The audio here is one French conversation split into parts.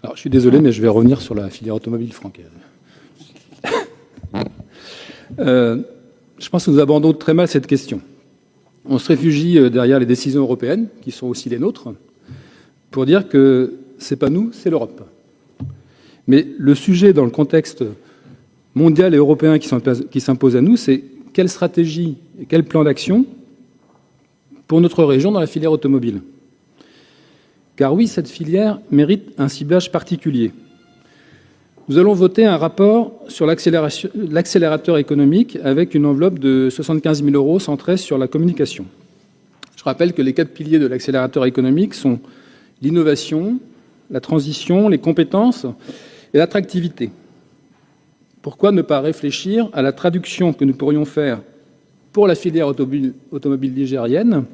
Alors, je suis désolé, mais je vais revenir sur la filière automobile francaise. Je pense que nous abordons très mal cette question. On se réfugie derrière les décisions européennes, qui sont aussi les nôtres, pour dire que ce n'est pas nous, c'est l'Europe. Mais le sujet dans le contexte mondial et européen qui s'impose à nous, c'est quelle stratégie et quel plan d'action pour notre région dans la filière automobile. Car oui, cette filière mérite un ciblage particulier. Nous allons voter un rapport sur l'accélérateur économique avec une enveloppe de 75 000 € centrée sur la communication. Je rappelle que les 4 piliers de l'accélérateur économique sont l'innovation, la transition, les compétences et l'attractivité. Pourquoi ne pas réfléchir à la traduction que nous pourrions faire pour la filière automobile ligérienne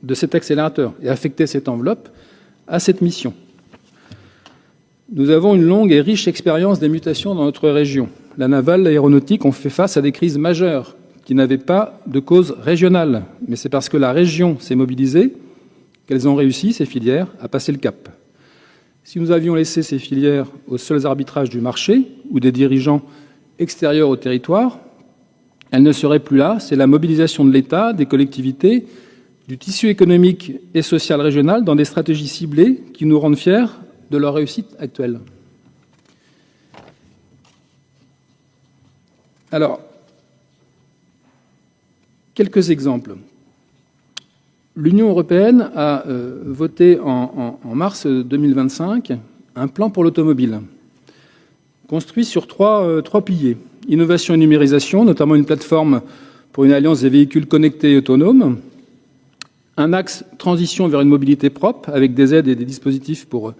de cet accélérateur et affecter cette enveloppe à cette mission? Nous avons une longue et riche expérience des mutations dans notre région. La navale, l'aéronautique ont fait face à des crises majeures qui n'avaient pas de cause régionale. Mais c'est parce que la région s'est mobilisée qu'elles ont réussi, ces filières, à passer le cap. Si nous avions laissé ces filières aux seuls arbitrages du marché ou des dirigeants extérieurs au territoire, elles ne seraient plus là. C'est la mobilisation de l'État, des collectivités, du tissu économique et social régional dans des stratégies ciblées qui nous rendent fiers de leur réussite actuelle. Alors, quelques exemples. L'Union européenne a voté en mars 2025 un plan pour l'automobile, construit sur trois piliers. Innovation et numérisation, notamment une plateforme pour une alliance des véhicules connectés et autonomes. Un axe transition vers une mobilité propre, avec des aides et des dispositifs pour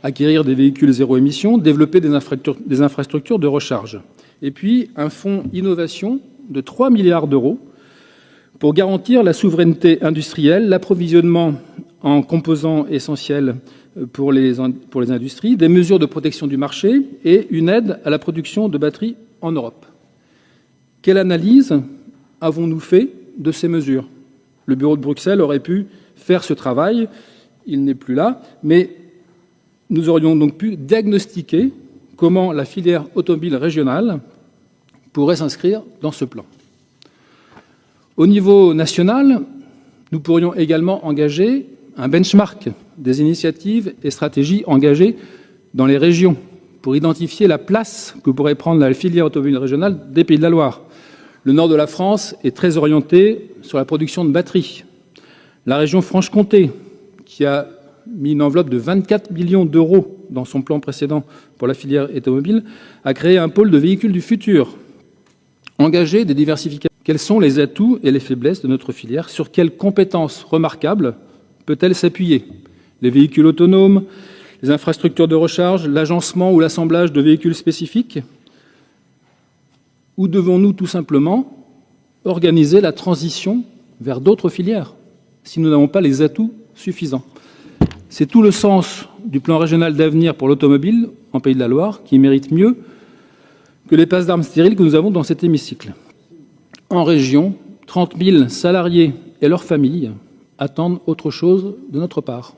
acquérir des véhicules zéro émission, développer des infrastructures de recharge. Et puis, un fonds innovation de 3 milliards d'euros pour garantir la souveraineté industrielle, l'approvisionnement en composants essentiels pour les industries, des mesures de protection du marché et une aide à la production de batteries en Europe. Quelle analyse avons-nous fait de ces mesures? Le bureau de Bruxelles aurait pu faire ce travail, il n'est plus là, mais nous aurions donc pu diagnostiquer comment la filière automobile régionale pourrait s'inscrire dans ce plan. Au niveau national, nous pourrions également engager un benchmark des initiatives et stratégies engagées dans les régions pour identifier la place que pourrait prendre la filière automobile régionale des Pays de la Loire. Le nord de la France est très orienté sur la production de batteries. La région Franche-Comté, qui a mis une enveloppe de 24 millions d'euros dans son plan précédent pour la filière automobile, a créé un pôle de véhicules du futur, engagé des diversifications. Quels sont les atouts et les faiblesses de notre filière? Sur quelles compétences remarquables peut-elle s'appuyer? Les véhicules autonomes, les infrastructures de recharge, l'agencement ou l'assemblage de véhicules spécifiques? Ou devons-nous tout simplement organiser la transition vers d'autres filières si nous n'avons pas les atouts suffisants? C'est tout le sens du plan régional d'avenir pour l'automobile en Pays de la Loire, qui mérite mieux que les passes d'armes stériles que nous avons dans cet hémicycle. En région, 30 000 salariés et leurs familles attendent autre chose de notre part.